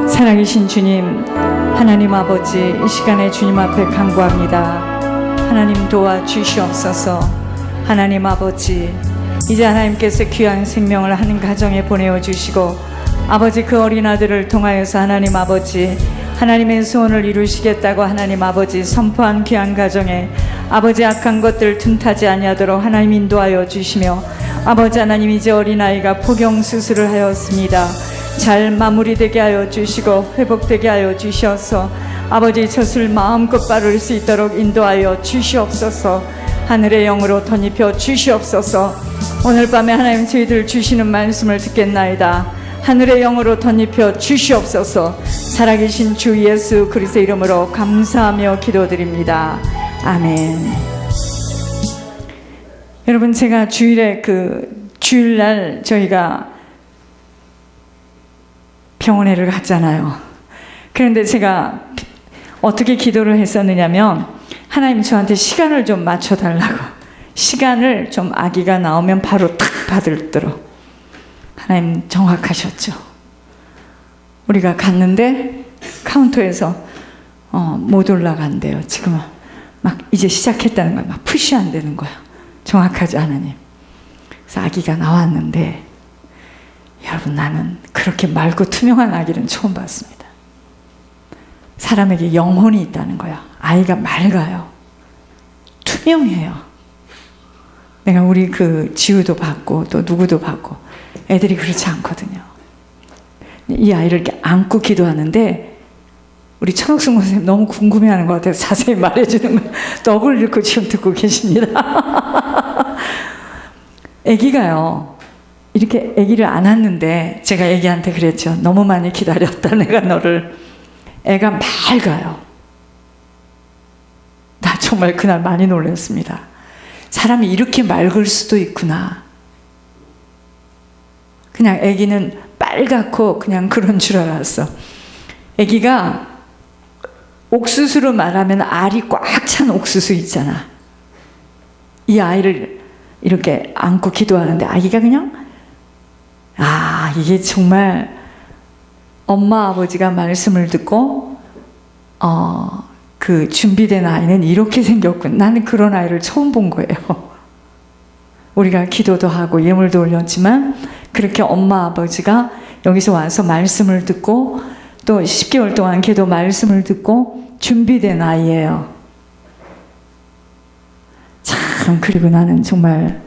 살아계신 주님, 하나님 아버지, 이 시간에 주님 앞에 간구합니다. 하나님 도와주시옵소서. 하나님 아버지, 이제 하나님께서 귀한 생명을 한 가정에 보내어 주시고 아버지 그 어린 아들을 통하여서 하나님 아버지 하나님의 소원을 이루시겠다고 하나님 아버지 선포한 귀한 가정에 아버지 악한 것들 틈타지 아니하도록 하나님 인도하여 주시며 아버지 하나님 이제 어린아이가 포경 수술을 하였습니다. 잘 마무리되게 하여 주시고 회복되게 하여 주셔서 아버지 젖을 마음껏 바를 수 있도록 인도하여 주시옵소서. 하늘의 영으로 덧입혀 주시옵소서. 오늘 밤에 하나님 저희들 주시는 말씀을 듣겠나이다. 하늘의 영으로 덧입혀 주시옵소서. 살아계신 주 예수 그리스도의 이름으로 감사하며 기도드립니다. 아멘. 여러분, 제가 주일에 주일날 저희가 병원에를 갔잖아요. 그런데 제가 어떻게 기도를 했었느냐면 하나님 저한테 시간을 좀 맞춰달라고, 시간을 좀 아기가 나오면 바로 탁 받도록 하나님 정확하셨죠. 우리가 갔는데 카운터에서 못 올라간대요. 지금은 막 이제 시작했다는 거야. 막 푸시한다는 거야. 정확하지 하나님. 그래서 아기가 나왔는데 여러분, 나는 그렇게 맑고 투명한 아기는 처음 봤습니다. 사람에게 영혼이 있다는 거야. 아이가 맑아요. 투명해요. 내가 우리 지우도 봤고 또 누구도 봤고 애들이 그렇지 않거든요. 이 아이를 이렇게 안고 기도하는데 우리 천옥승 선생님 너무 궁금해하는 것 같아서 자세히 말해주는 거 떡을 잃고 지금 듣고 계십니다. 애기가요, 이렇게 애기를 안았는데 제가 애기한테 그랬죠. 너무 많이 기다렸다 내가 너를. 애가 맑아요. 나 정말 그날 많이 놀랐습니다. 사람이 이렇게 맑을 수도 있구나. 그냥 애기는 빨갛고 그냥 그런 줄 알았어. 애기가 옥수수로 말하면 알이 꽉 찬 옥수수 있잖아. 이 아이를 이렇게 안고 기도하는데 아기가 그냥 이게 정말 엄마 아버지가 말씀을 듣고 준비된 아이는 이렇게 생겼군. 나는 그런 아이를 처음 본 거예요. 우리가 기도도 하고 예물도 올렸지만 그렇게 엄마 아버지가 여기서 와서 말씀을 듣고 또 10개월 동안 기도 말씀을 듣고 준비된 아이예요. 참, 그리고 나는 정말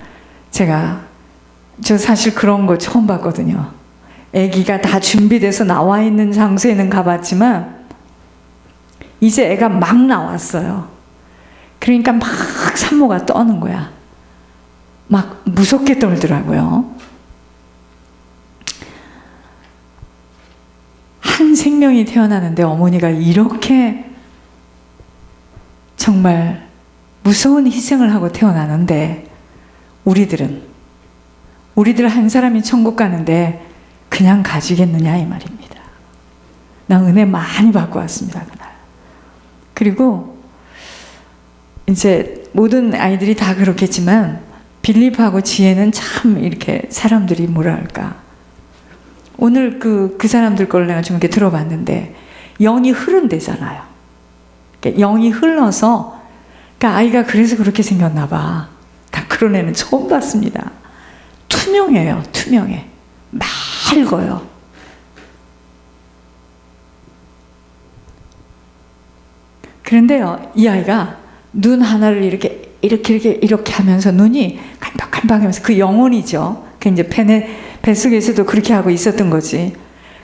저 사실 그런 거 처음 봤거든요. 아기가 다 준비돼서 나와 있는 장소에는 가봤지만 이제 애가 막 나왔어요. 그러니까 막 산모가 떠는 거야. 막 무섭게 떨더라고요. 한 생명이 태어나는데 어머니가 이렇게 정말 무서운 희생을 하고 태어나는데 우리들 한 사람이 천국 가는데 그냥 가지겠느냐 이 말입니다. 나 은혜 많이 받고 왔습니다, 그날. 그리고 이제 모든 아이들이 다 그렇겠지만 빌립하고 지혜는 참 이렇게 사람들이 뭐랄까, 오늘 그 사람들 걸 내가 좀 이렇게 들어봤는데 영이 흐른대잖아요. 그러니까 영이 흘러서, 그러니까 아이가 그래서 그렇게 생겼나 봐. 나 그런 애는 처음 봤습니다. 투명해요. 투명해. 맑어요. 그런데요, 이 아이가 눈 하나를 이렇게 하면서 눈이 깜빡깜빡하면서 그 영혼이죠. 그 이제 뱃속에서도 그렇게 하고 있었던 거지.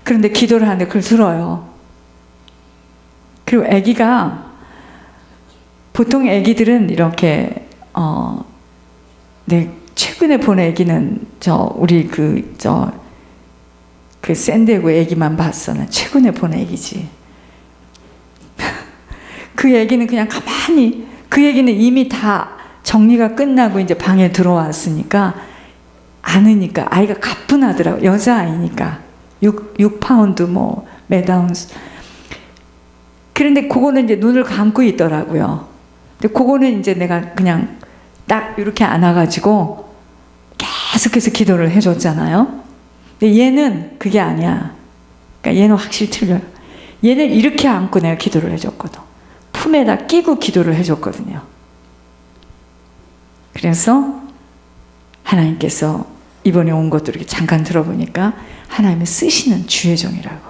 그런데 기도를 하는데 그걸 들어요. 그리고 아기가, 보통 아기들은 이렇게 최근에 본 아기는 우리 샌디에고 아기만 봤어. 난 최근에 본 아기지. 그 아기는 그냥 가만히, 그 아기는 이미 다 정리가 끝나고 이제 방에 들어왔으니까 아느니까 아이가 가뿐하더라고. 여자아이니까 6파운드 뭐 매다운스. 그런데 그거는 이제 눈을 감고 있더라고요. 근데 그거는 이제 내가 그냥 딱 이렇게 안아가지고 계속해서 기도를 해줬잖아요. 근데 얘는 그게 아니야. 그러니까 얘는 확실히 틀려요. 얘는 이렇게 안고 내가 기도를 해줬거든. 품에다 끼고 기도를 해줬거든요. 그래서 하나님께서 이번에 온 것도 이렇게 잠깐 들어보니까 하나님이 쓰시는 주의 종이라고.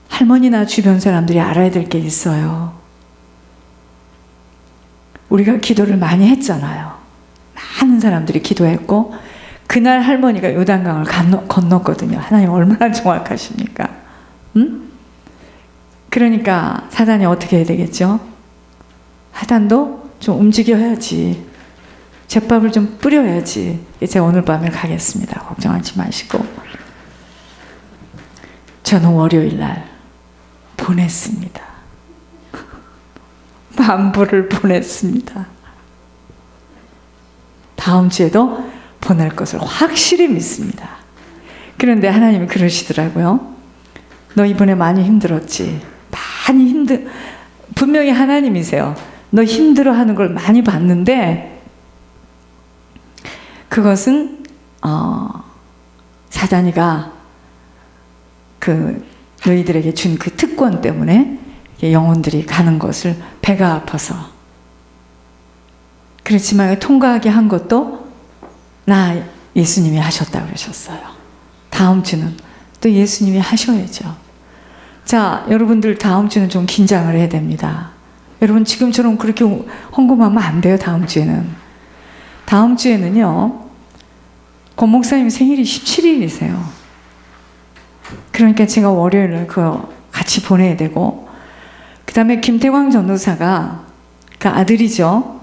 할머니나 주변 사람들이 알아야 될 게 있어요. 우리가 기도를 많이 했잖아요. 많은 사람들이 기도했고 그날 할머니가 요단강을 건넜거든요. 하나님 얼마나 정확하십니까? 응? 그러니까 사단이 어떻게 해야 되겠죠? 사단도 좀 움직여야지. 잿밥을 좀 뿌려야지. 제가 오늘 밤에 가겠습니다. 걱정하지 마시고. 저는 월요일 날 보냈습니다. 만부를 보냈습니다. 다음 주에도 보낼 것을 확실히 믿습니다. 그런데 하나님이 그러시더라고요. 너 이번에 많이 힘들었지? 많이 분명히 하나님이세요. 너 힘들어하는 걸 많이 봤는데 그것은 사단이가 너희들에게 준 그 특권 때문에 영혼들이 가는 것을 배가 아파서. 그렇지만 통과하게 한 것도 나 예수님이 하셨다고 그러셨어요. 다음 주는 또 예수님이 하셔야죠. 자, 여러분들 다음 주는 좀 긴장을 해야 됩니다. 여러분 지금처럼 그렇게 헌금하면 안 돼요. 다음 주에는. 다음 주에는요. 권 목사님 생일이 17일이세요. 그러니까 제가 월요일날 그거 같이 보내야 되고 그 다음에 김태광 전도사가 그 아들이죠.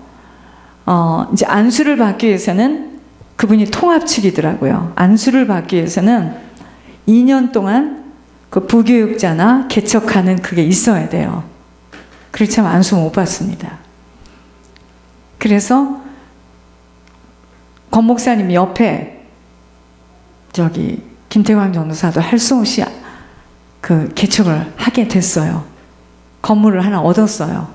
이제 안수를 받기 위해서는 그분이 통합 측이더라고요. 안수를 받기 위해서는 2년 동안 그 부교육자나 개척하는 그게 있어야 돼요. 그렇지 않으면 안수 못 받습니다. 그래서 권 목사님 옆에 저기 김태광 전도사도 할 수 없이 그 개척을 하게 됐어요. 건물을 하나 얻었어요.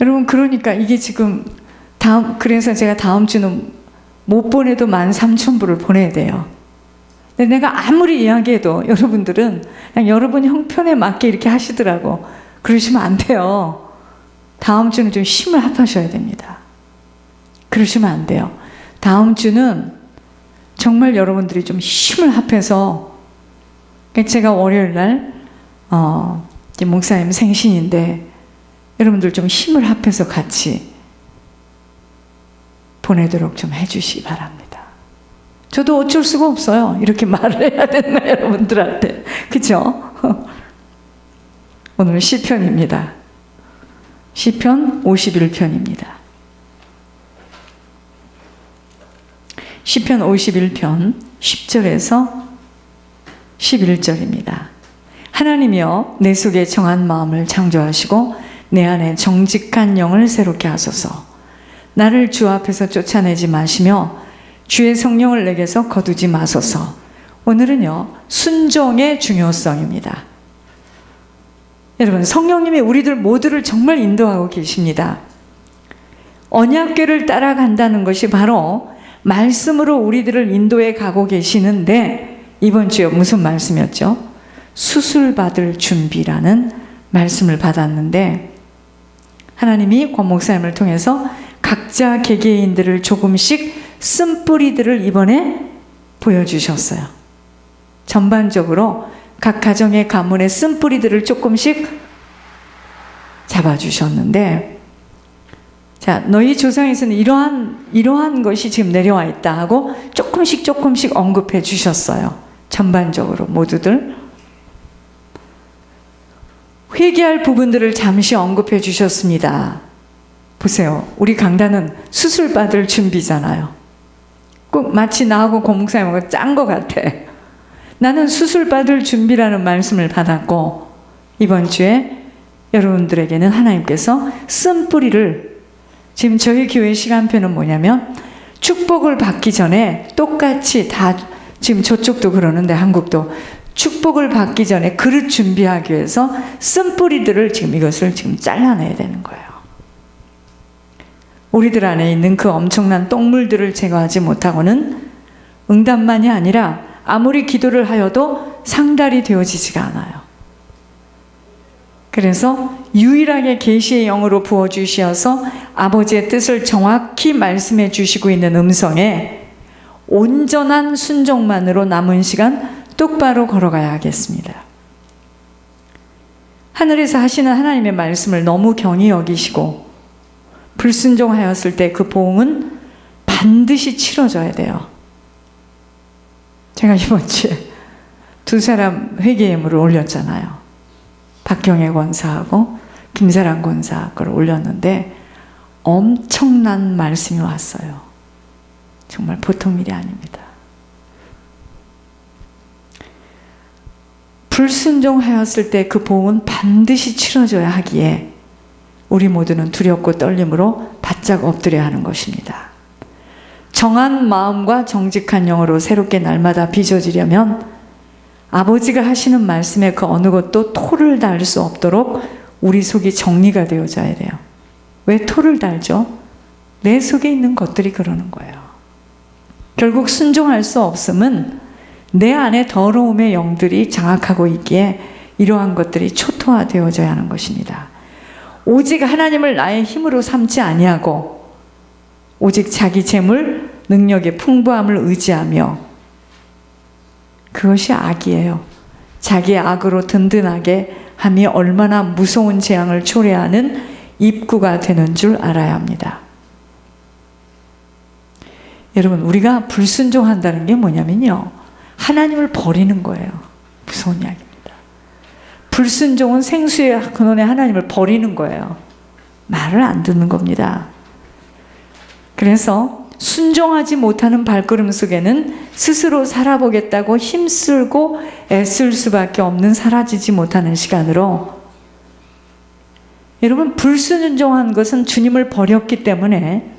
여러분 그러니까 이게 지금 그래서 제가 다음 주는 못 보내도 13,000부를 보내야 돼요. 근데 내가 아무리 이야기해도 여러분들은 그냥 여러분 형편에 맞게 이렇게 하시더라고. 그러시면 안 돼요. 다음 주는 좀 힘을 합하셔야 됩니다. 그러시면 안 돼요. 다음 주는 정말 여러분들이 좀 힘을 합해서 제가 월요일날 목사님 생신인데 여러분들 좀 힘을 합해서 같이 보내도록 좀 해주시기 바랍니다. 저도 어쩔 수가 없어요. 이렇게 말을 해야 되나 여러분들한테. 그죠? 오늘 시편입니다. 시편 51편입니다. 시편 51편 10절에서 11절입니다. 하나님이여 내 속에 정한 마음을 창조하시고 내 안에 정직한 영을 새롭게 하소서. 나를 주 앞에서 쫓아내지 마시며 주의 성령을 내게서 거두지 마소서. 오늘은요 순종의 중요성입니다. 여러분 성령님이 우리들 모두를 정말 인도하고 계십니다. 언약궤를 따라간다는 것이 바로 말씀으로 우리들을 인도해 가고 계시는데 이번 주에 무슨 말씀이었죠? 수술받을 준비라는 말씀을 받았는데 하나님이 권 목사님을 통해서 각자 개개인들을 조금씩 쓴뿌리들을 이번에 보여주셨어요. 전반적으로 각 가정의 가문의 쓴뿌리들을 조금씩 잡아주셨는데 자, 너희 조상에서는 이러한 것이 지금 내려와 있다 하고 조금씩 언급해 주셨어요. 전반적으로 모두들. 회개할 부분들을 잠시 언급해 주셨습니다. 보세요. 우리 강단은 수술받을 준비잖아요. 꼭 마치 나하고 권 목사님하고 짠 것 같아. 나는 수술받을 준비라는 말씀을 받았고 이번 주에 여러분들에게는 하나님께서 쓴뿌리를 지금 저희 교회 시간표는 뭐냐면 축복을 받기 전에 똑같이 다 지금 저쪽도 그러는데 한국도 축복을 받기 전에 그릇 준비하기 위해서 쓴뿌리들을 지금 이것을 지금 잘라내야 되는 거예요. 우리들 안에 있는 그 엄청난 똥물들을 제거하지 못하고는 응답만이 아니라 아무리 기도를 하여도 상달이 되어지지가 않아요. 그래서 유일하게 계시의 영으로 부어주셔서 아버지의 뜻을 정확히 말씀해 주시고 있는 음성에 온전한 순종만으로 남은 시간 똑바로 걸어가야 하겠습니다. 하늘에서 하시는 하나님의 말씀을 너무 경히 여기시고 불순종하였을 때 그 보응은 반드시 치러져야 돼요. 제가 이번 주에 두 사람 회개 예물을 올렸잖아요. 박경애 권사하고 김사랑 권사 걸 올렸는데 엄청난 말씀이 왔어요. 정말 보통 일이 아닙니다. 불순종하였을 때 그 보응은 반드시 치러져야 하기에 우리 모두는 두렵고 떨림으로 바짝 엎드려야 하는 것입니다. 정한 마음과 정직한 영으로 새롭게 날마다 빚어지려면 아버지가 하시는 말씀에 그 어느 것도 토를 달 수 없도록 우리 속이 정리가 되어져야 돼요. 왜 토를 달죠? 내 속에 있는 것들이 그러는 거예요. 결국 순종할 수 없음은 내 안에 더러움의 영들이 장악하고 있기에 이러한 것들이 초토화되어져야 하는 것입니다. 오직 하나님을 나의 힘으로 삼지 아니하고 오직 자기 재물, 능력의 풍부함을 의지하며 그것이 악이에요. 자기의 악으로 든든하게 함이 얼마나 무서운 재앙을 초래하는 입구가 되는 줄 알아야 합니다. 여러분, 우리가 불순종한다는 게 뭐냐면요, 하나님을 버리는 거예요. 무서운 이야기입니다. 불순종은 생수의 근원에 하나님을 버리는 거예요. 말을 안 듣는 겁니다. 그래서 순종하지 못하는 발걸음 속에는 스스로 살아보겠다고 힘쓰고 애쓸 수밖에 없는 사라지지 못하는 시간으로, 여러분, 불순종한 것은 주님을 버렸기 때문에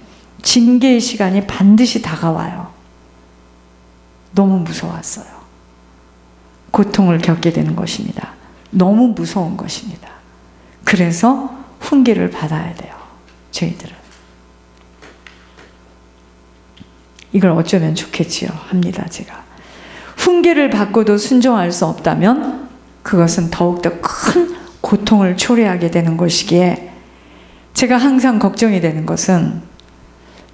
징계의 시간이 반드시 다가와요. 너무 무서웠어요. 고통을 겪게 되는 것입니다. 너무 무서운 것입니다. 그래서 훈계를 받아야 돼요. 저희들은. 이걸 어쩌면 좋겠지요 합니다. 제가. 훈계를 받고도 순종할 수 없다면 그것은 더욱더 큰 고통을 초래하게 되는 것이기에 제가 항상 걱정이 되는 것은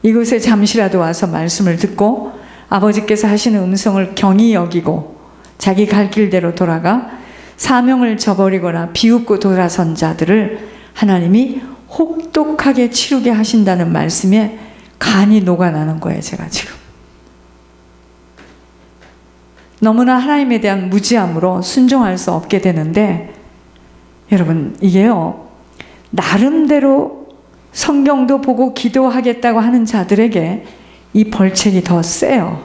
이곳에 잠시라도 와서 말씀을 듣고 아버지께서 하시는 음성을 경히 여기고 자기 갈 길대로 돌아가 사명을 저버리거나 비웃고 돌아선 자들을 하나님이 혹독하게 치르게 하신다는 말씀에 간이 녹아나는 거예요. 제가 지금 너무나 하나님에 대한 무지함으로 순종할 수 없게 되는데, 여러분, 이게요, 나름대로 성경도 보고 기도하겠다고 하는 자들에게 이 벌책이 더 세요.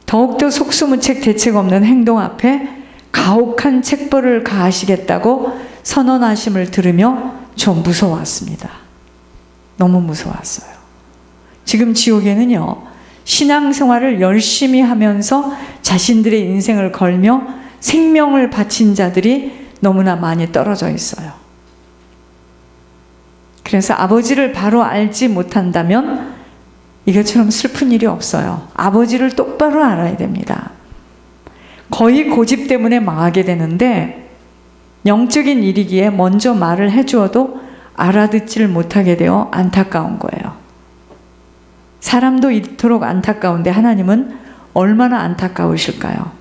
더욱더 속수무책 대책 없는 행동 앞에 가혹한 책벌을 가하시겠다고 선언하심을 들으며 좀 무서웠습니다. 너무 무서웠어요. 지금 지옥에는요, 신앙생활을 열심히 하면서 자신들의 인생을 걸며 생명을 바친 자들이 너무나 많이 떨어져 있어요. 그래서 아버지를 바로 알지 못한다면 이것처럼 슬픈 일이 없어요. 아버지를 똑바로 알아야 됩니다. 거의 고집 때문에 망하게 되는데, 영적인 일이기에 먼저 말을 해주어도 알아듣지를 못하게 되어 안타까운 거예요. 사람도 이토록 안타까운데 하나님은 얼마나 안타까우실까요?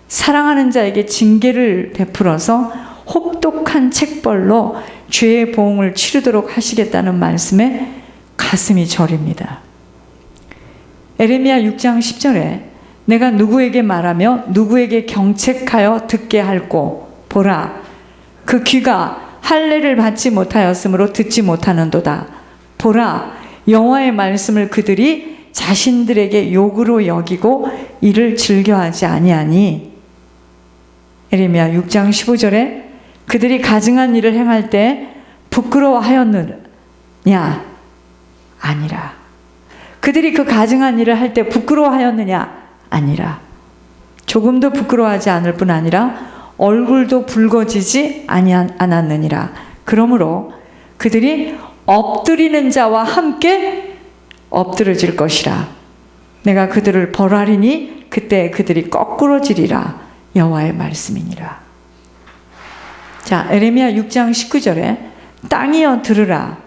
사랑하는 자에게 징계를 베풀어서 혹독한 책벌로 죄의 보응을 치르도록 하시겠다는 말씀에 가슴이 저립니다. 에레미야 6장 10절에 내가 누구에게 말하며 누구에게 경책하여 듣게 할꼬 보라, 그 귀가 할례를 받지 못하였으므로 듣지 못하는도다. 보라, 여호와의 말씀을 그들이 자신들에게 욕으로 여기고 이를 즐겨하지 아니하니. 에레미야 6장 15절에 그들이 가증한 일을 행할 때 부끄러워하였느냐? 아니라. 그들이 그 가증한 일을 할 때 부끄러워하였느냐? 아니라. 조금도 부끄러워하지 않을 뿐 아니라 얼굴도 붉어지지 않았느니라. 그러므로 그들이 엎드리는 자와 함께 엎드러질 것이라. 내가 그들을 벌하리니 그때 그들이 거꾸러지리라. 여호와의 말씀이니라. 자, 에레미야 6장 19절에 땅이여 들으라.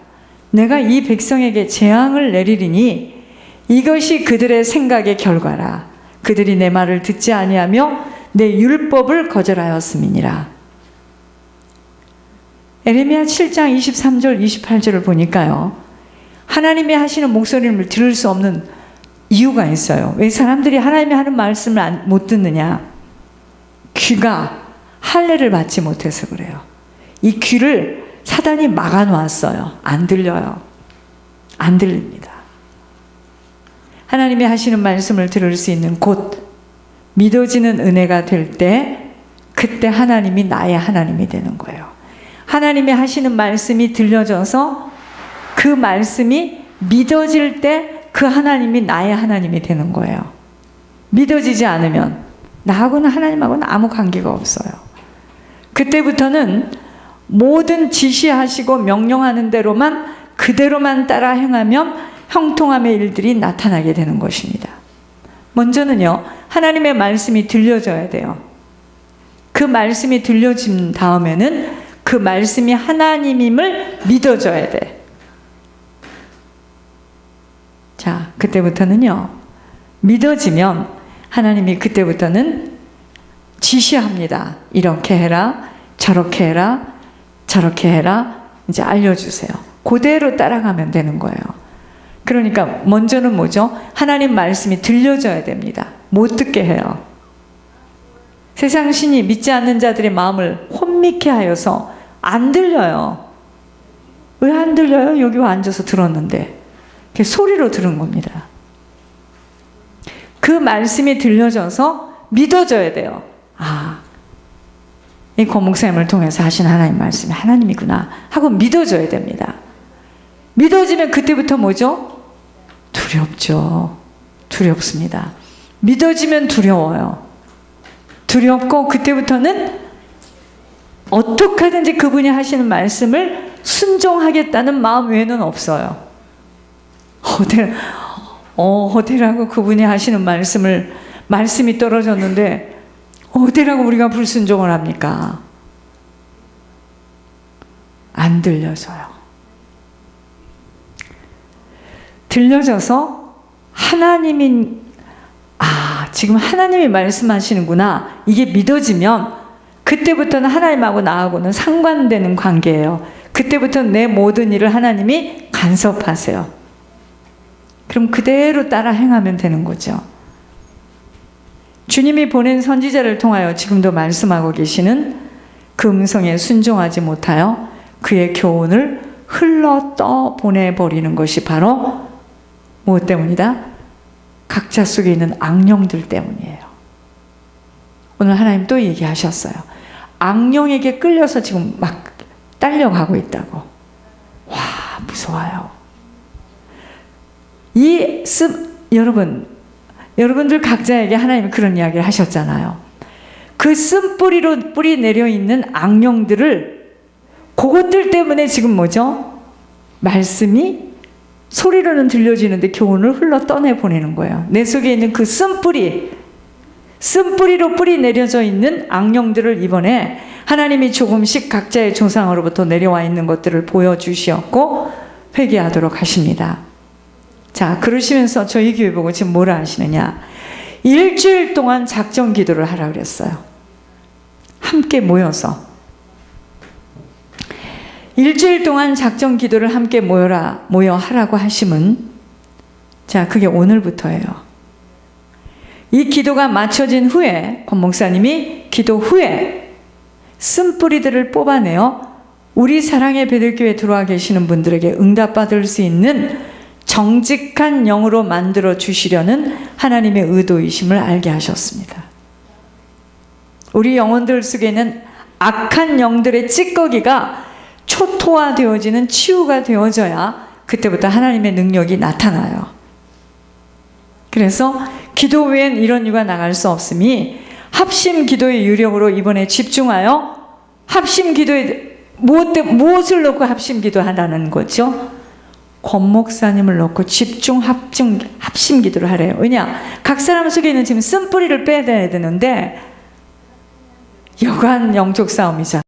내가 이 백성에게 재앙을 내리리니 이것이 그들의 생각의 결과라. 그들이 내 말을 듣지 아니하며 내 율법을 거절하였음이니라. 에레미야 7장 23절 28절을 보니까요, 하나님이 하시는 목소리를 들을 수 없는 이유가 있어요. 왜 사람들이 하나님이 하는 말씀을 못 듣느냐? 귀가 할례를 받지 못해서 그래요. 이 귀를 사단이 막아놓았어요. 안 들려요. 안 들립니다. 하나님이 하시는 말씀을 들을 수 있는 곳, 믿어지는 은혜가 될 때, 그때 하나님이 나의 하나님이 되는 거예요. 하나님이 하시는 말씀이 들려져서 그 말씀이 믿어질 때 그 하나님이 나의 하나님이 되는 거예요. 믿어지지 않으면 나하고는 하나님하고는 아무 관계가 없어요. 그때부터는 모든 지시하시고 명령하는 대로만 그대로만 따라 행하면 형통함의 일들이 나타나게 되는 것입니다. 먼저는요, 하나님의 말씀이 들려져야 돼요. 그 말씀이 들려진 다음에는 그 말씀이 하나님임을 믿어줘야 돼. 자, 그때부터는요, 믿어지면 하나님이 그때부터는 지시합니다. 이렇게 해라, 저렇게 해라, 저렇게 해라. 이제 알려주세요. 그대로 따라가면 되는 거예요. 그러니까 먼저는 뭐죠? 하나님 말씀이 들려져야 됩니다. 못 듣게 해요. 세상 신이 믿지 않는 자들의 마음을 혼미케 하여서 안 들려요. 왜 안 들려요? 여기 와 앉아서 들었는데. 소리로 들은 겁니다. 그 말씀이 들려져서 믿어져야 돼요. 아, 이 고목사님을 통해서 하신 하나님 말씀이 하나님이구나 하고 믿어져야 됩니다. 믿어지면 그때부터 뭐죠? 두렵죠. 두렵습니다. 믿어지면 두려워요. 두렵고 그때부터는 어떻게든지 그분이 하시는 말씀을 순종하겠다는 마음 외에는 없어요. 어디라고 그분이 하시는 말씀이 떨어졌는데 어디라고 우리가 불순종을 합니까? 안 들려져요. 들려져서 지금 하나님이 말씀하시는구나. 이게 믿어지면 그때부터는 하나님하고 나하고는 상관되는 관계예요. 그때부터는 내 모든 일을 하나님이 간섭하세요. 그럼 그대로 따라 행하면 되는 거죠. 주님이 보낸 선지자를 통하여 지금도 말씀하고 계시는 그 음성에 순종하지 못하여 그의 교훈을 흘러 떠보내버리는 것이 바로 무엇 때문이다? 각자 속에 있는 악령들 때문이에요. 오늘 하나님 또 얘기하셨어요. 악령에게 끌려서 지금 막 딸려가고 있다고. 와, 무서워요. 여러분들 각자에게 하나님이 그런 이야기를 하셨잖아요. 그 쓴뿌리로 뿌리 내려있는 악령들을 그것들 때문에 지금 뭐죠? 말씀이 소리로는 들려지는데 교훈을 흘러 떠내보내는 거예요. 내 속에 있는 그 쓴뿌리로 뿌리 내려져 있는 악령들을 이번에 하나님이 조금씩 각자의 조상으로부터 내려와 있는 것들을 보여주시었고 회개하도록 하십니다. 자, 그러시면서 저희 교회 보고 지금 뭐라 하시느냐? 일주일 동안 작정 기도를 하라 그랬어요. 함께 모여서. 일주일 동안 작정 기도를 함께 모여 하라고 하심은, 자, 그게 오늘부터예요. 이 기도가 마쳐진 후에, 권 목사님이 기도 후에 쓴뿌리들을 뽑아내어 우리 사랑의 베들교회에 들어와 계시는 분들에게 응답받을 수 있는 정직한 영으로 만들어 주시려는 하나님의 의도이심을 알게 하셨습니다. 우리 영혼들 속에 있는 악한 영들의 찌꺼기가 초토화되어지는 치유가 되어져야 그때부터 하나님의 능력이 나타나요. 그래서 기도 외엔 이런 이유가 나갈 수 없으니 합심 기도의 유력으로 이번에 집중하여 합심 기도에 무엇을 놓고 합심 기도하라는 거죠? 권 목사님을 놓고 집중 합심 기도를 하래요. 왜냐? 각 사람 속에 있는 지금 쓴뿌리를 빼야 되는데 여간 영적 싸움이잖아.